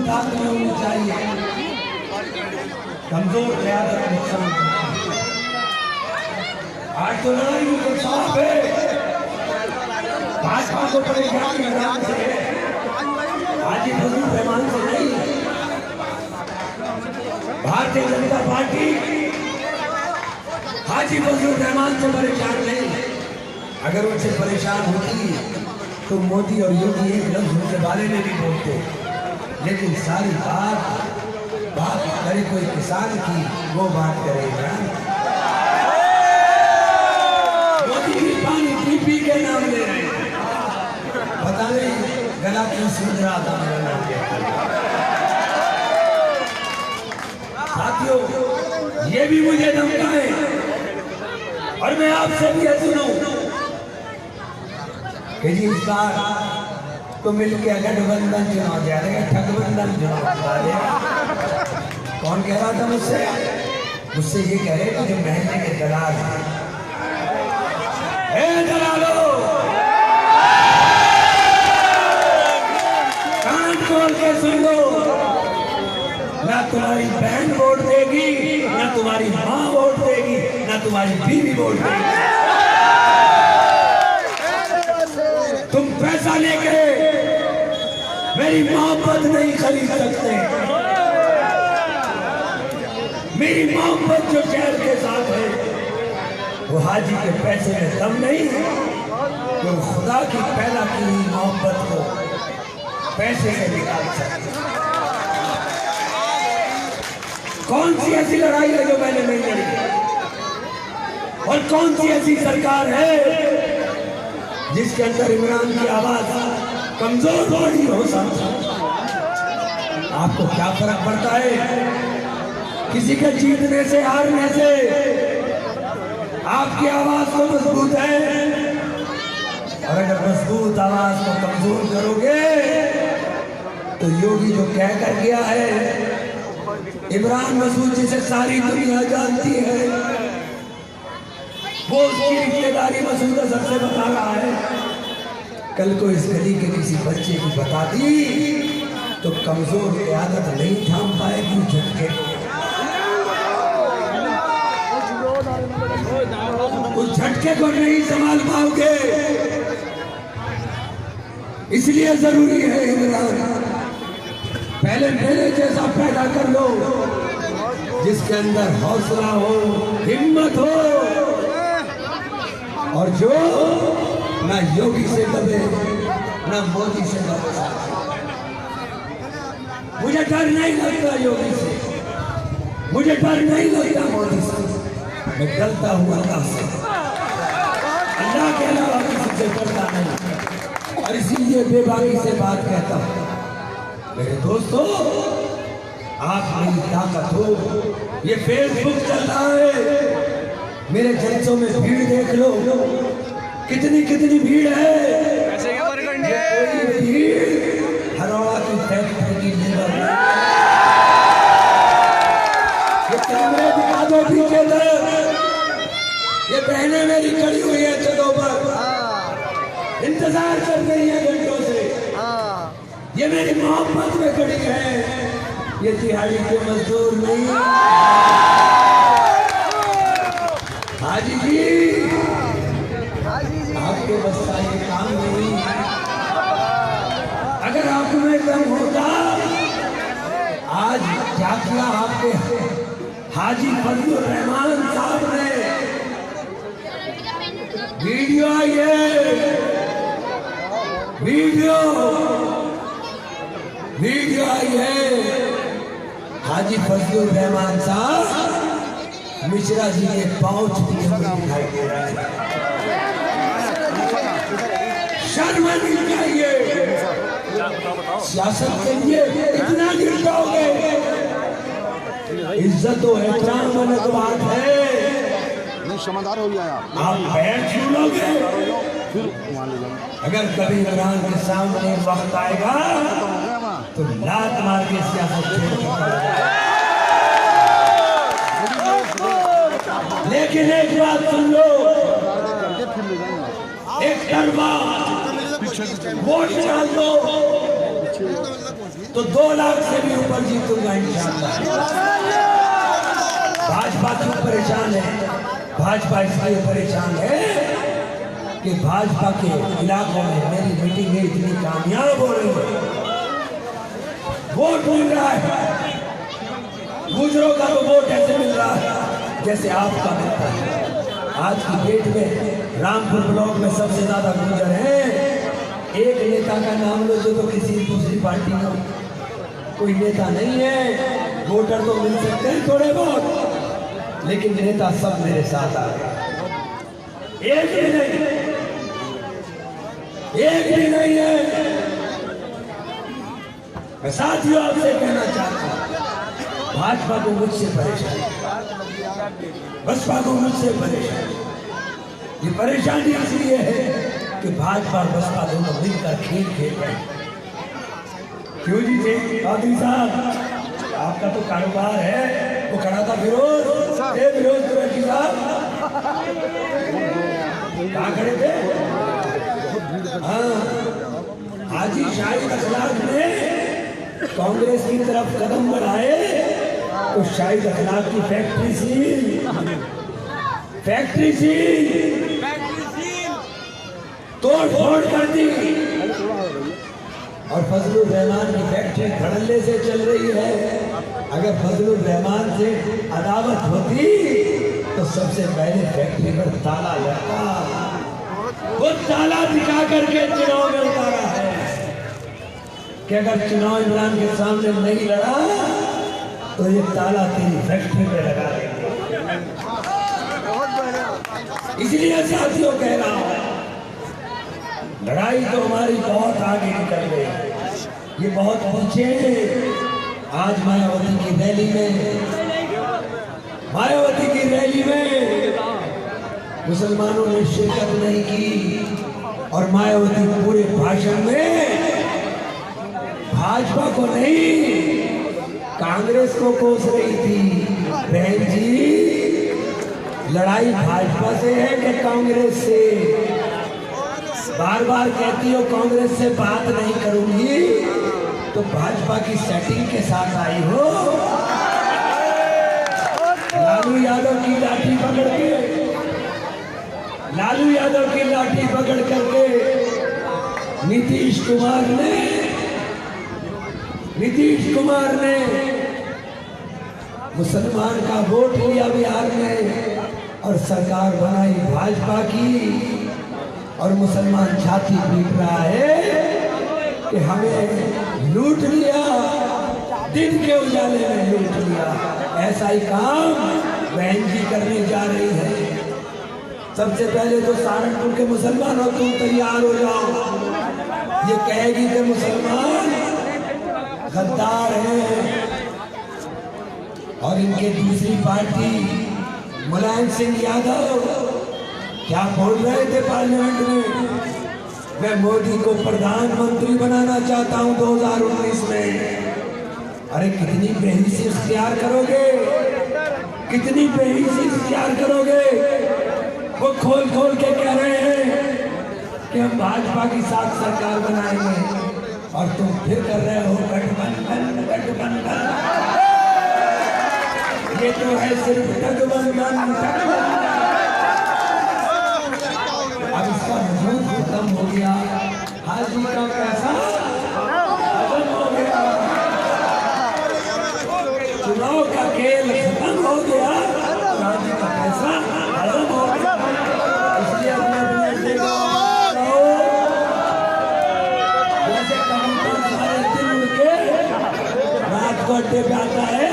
साथ में होनी चाहिए। कमजोर क़यादत नुकसान। आज तो लड़ाई इंसाफ है, भाजपा को परेशानी इमरान से है, हाजी फजल रहमान से नहीं। भारतीय जनता पार्टी हाजी फजल रहमान से परेशान नहीं। अगर उनसे परेशान होती तो मोदी और योगी एक लफ्ज उनके बारे में भी बोलते, लेकिन सारी बात करे कोई किसान की, वो बात करेगा। मोदी भी पानी पी के नाम ले रहे हैं, पता नहीं गला क्यों सूझ रहा था मेरा नाम। साथियों, ये भी मुझे धमकाए और मैं आपसे भी यह सुनाऊं कि जी इस बार तो मिलके गठबंधन चुनाव जाएगा, ठगबंधन चुनाव जाएगा। कौन कह रहा था मुझसे ये कह रहे कि जो महीने के दलाल हैं, दलालो कान खोल के सुन लो, ना तुम्हारी बहन वोट देगी, ना तुम्हारी माँ वोट देगी, ना तुम्हारी बीवी वोट देगी। तुम पैसा लेके मेरी मोहब्बत नहीं खरीद सकते। मेरी मोहब्बत जो शहर के साथ है, वो हाजी के पैसे में दम नहीं है। तो खुदा की पैदा की हुई मोहब्बत को पैसे से निकाल सकते। कौन सी ऐसी लड़ाई है जो मैंने नहीं लड़ी, और कौन सी ऐसी सरकार है जिसके अंदर इमरान की आवाज कमजोर थोड़ी हो सकती। आपको क्या फर्क पड़ता है किसी के जीतने से, हारने से? आपकी आवाज तो मजबूत है, और अगर मजबूत आवाज को कमजोर करोगे तो योगी जो कह कर गया है, इमरान मसूद जिसे सारी दुनिया जानती है, वो उसकी रिश्तेदारी मसूद अजहर से बता रहा है। कल को इस गली के किसी बच्चे की बता दी तो कमजोर क़यादत नहीं थाम पाएगी झटके। उस झटके को नहीं संभाल पाओगे। इसलिए जरूरी है इमरान पहले मेरे जैसा पैदा कर लो, जिसके अंदर हौसला हो, हिम्मत हो, और जो ना योगी से दबे ना मोदी से दबे। मुझे डर नहीं लगता योगी से, मुझे डर नहीं लगता मोदी से, मैं डरता हूँ अल्लाह से। अल्लाह के अलावा किसी से डरता नहीं, और इसीलिए बेबाकी से बात कहता हूँ। मेरे दोस्तों, आप मेरी ताकत हो। ये फेसबुक चल रहा है, मेरे जलसों में भीड़ देख लो, कितनी भीड़ है। कोई भीड़ हरौड़ा की फैक्ट्री की लेबर। ये कैमरे दिखा दो पीछे तक, ये बहनें मेरी खड़ी हुई है छतों पर, इंतजार कर रही है घंटों से। ये मेरी मोहब्बत में खड़ी है, ये दिहाड़ी के मजदूर नहीं। हाजी जी, आपके बस का ये काम नहीं। अगर आप में दम होता, आज क्या किया आपके हाजी फजल रहमान साहब ने। वीडियो आई है, वीडियो आई है। हाजी फजल रहमान साहब मिश्रा जी के पाँच दिखाई दे रहा है। शर्म नहीं चाहिए। सियासत के लिए इतना गिर जाओगे। इज्जत और एहतराम वाली तो बात है, समझदार हो गया आप पैर छू लोगे। अगर कभी इमरान के सामने वक्त आएगा तो लात मार के सियासत छोड़। लेकिन एक बात सुन लो, एक तरफा वोट डाल दो, तो 2 लाख से भी ऊपर जीतूंगा इंशाअल्लाह। भाजपा क्यों परेशान है? भाजपा इसलिए परेशान है कि भाजपा के इलाकों में मेरी मीटिंगें इतनी कामयाब हो रही है, वोट मिल रहा है, गुजरों का तो वोट ऐसे मिल रहा है जैसे आपका मिलता है। आज की डेट में रामपुर ब्लॉक में सबसे ज्यादा गुजर है। एक नेता का नाम लो जो तो किसी दूसरी पार्टी का कोई नेता नहीं है। वोटर तो मिल सकते हैं थोड़े बहुत, लेकिन नेता सब मेरे साथ आ गए। एक भी नहीं, एक भी नहीं है। मैं साथियों आपसे कहना चाहता हूं, भाजपा को मुझसे परेशानी, बसपा को मुझसे परेशानी। ये परेशानी इसलिए है कि भाजपा और बसपा दोनों मिलकर खेल खेल रहे हैं। क्यों जी थे कादरी साहब, आपका तो कारोबार है। वो खड़ा था विरोध कुरैशी साहब, कहाँ खड़े थे? हाँ, हाजी शाहिद अखलाक ने कांग्रेस की तरफ कदम बढ़ाए तो शाहिद अखलाक की फैक्ट्री सी तोड़ फोड़ कर दी। और फजलुर रहमान की फैक्ट्री धड़ल्ले से चल रही है। अगर फजलुर रहमान से अदावत होती तो सबसे पहले फैक्ट्री पर ताला लगता। वो ताला दिखा करके चुनाव में उतारा है कि अगर चुनाव इमरान के सामने नहीं लड़ा तो ये ताला तेरी फैक्ट्री पे लगा देंगे। इसलिए साथियों कह रहा हूं, लड़ाई तो हमारी बहुत आगे निकल गई, ये बहुत पीछे है। आज मायावती की रैली में मुसलमानों ने शिरकत नहीं की और मायावती पूरे भाषण में भाजपा को नहीं कांग्रेस को कोस रही थी। बहन जी, लड़ाई भाजपा से है कि कांग्रेस से? बार बार कहती हो कांग्रेस से बात नहीं करूंगी, तो भाजपा की सेटिंग के साथ आई हो। लालू यादव की लाठी पकड़ करके नीतीश कुमार ने मुसलमान का वोट लिया बिहार में और सरकार बनाई भाजपा की। और मुसलमान छाती पीट रहा है कि हमें लूट लिया, दिन के उजाले में लूट लिया। ऐसा ही काम बहन जी करने जा रही है। सबसे पहले तो सहारनपुर के मुसलमानों तुम तैयार हो जाओ। ये कहेगी कि मुसलमान गद्दार हैं। और इनके दूसरी पार्टी मुलायम सिंह यादव क्या बोल रहे थे पार्लियामेंट में? मैं मोदी को प्रधानमंत्री बनाना चाहता हूं 2019 में। अरे कितनी बेहिसी इख्तियार करोगे, कितनी बेहिसी इख्तियार करोगे? वो खोल खोल के कह रहे हैं कि हम भाजपा की साथ सरकार बनाएंगे और तुम फिर कर रहे हो गठबंधन। ये तो है सिर्फ गठबंधन। अब इसका वजूद खत्म हो गया, हाजी का पैसा खत्म हो गया, चुनाव का खेल खत्म हो गया, हाजी का पैसा खत्म हो गया। इसलिए अपने जैसे कबूतर सारे दिन उड़ के रात को अड्डे पे आता है,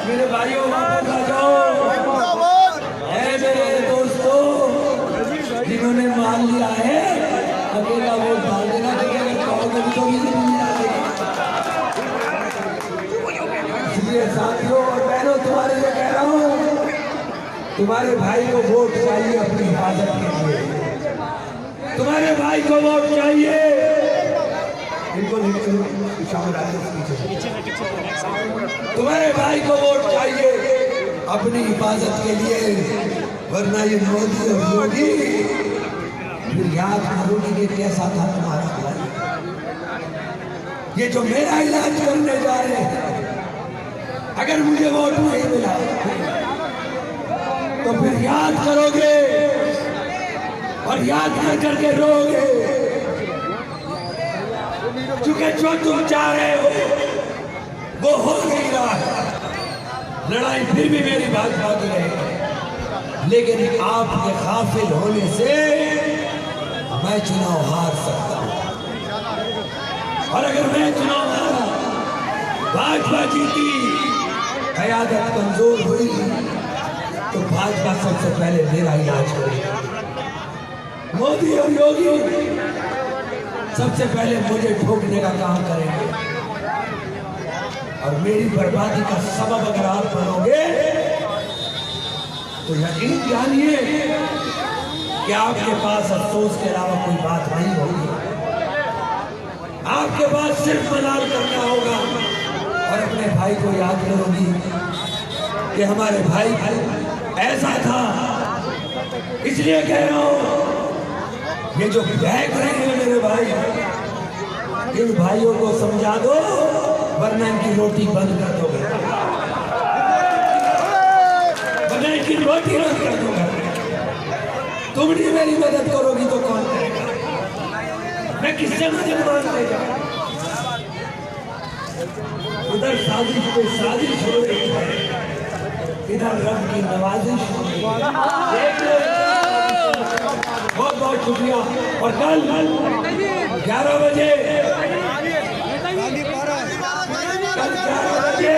मेरे भाइयों वापस आ जाओ। मेरे दोस्तों, जिन्होंने मान लिया है अकेला वोट डाल देना, कहोगे तो इसलिए साथियों और बहनों तुम्हारे लिए कह रहा हूँ, तुम्हारे भाई को वोट चाहिए अपनी हिफाजत के लिए। तुम्हारे भाई को वोट चाहिए। इनको तुम्हारे भाई को वोट चाहिए अपनी हिफाजत के लिए, वरना ये मोदी और योगी फिर याद करोगे कि कैसा था तुम्हारा भाई। ये जो मेरा इलाज करने जा रहे हैं, अगर मुझे वोट नहीं मिला तो फिर याद करोगे और याद कर करके रोगे, क्योंकि जो तुम चाह रहे हो वो हो नहीं रहा है। लड़ाई फिर भी मेरी भाजपा की रहेगी, लेकिन आपके गाफिल होने से मैं चुनाव हार सकता हूं। और अगर मैं चुनाव हारा, भाजपा जीती, क़यादत कमजोर हुई, तो भाजपा सबसे पहले मेरा इलाज करेगी। मोदी और योगी सबसे पहले मुझे ठोकने का काम करेंगे, और मेरी बर्बादी का सबब अगर आप बनोगे तो यकीन जानिए कि आपके पास अफसोस के अलावा कोई बात नहीं होगी। आपके पास सिर्फ मलाल करना होगा और अपने भाई को याद करोगी कि हमारे भाई ऐसा था। इसलिए कह रहा हूं, ये जो बहक रहे हैं मेरे भाई, इन भाइयों को समझा दो, वरना इनकी रोटी बंद कर दोगे, वरना इनकी रोटी बंद कर दोगे। तुम नहीं मेरी मदद करोगी तो कौन करेगा? मैं किससे मदद मांगने जाऊं? उधर साजिश पे साजिश हो रही है, इधर रब की नवाजिश हो रही है। बहुत बहुत शुक्रिया। और कल 11 बजे कल 11 बजे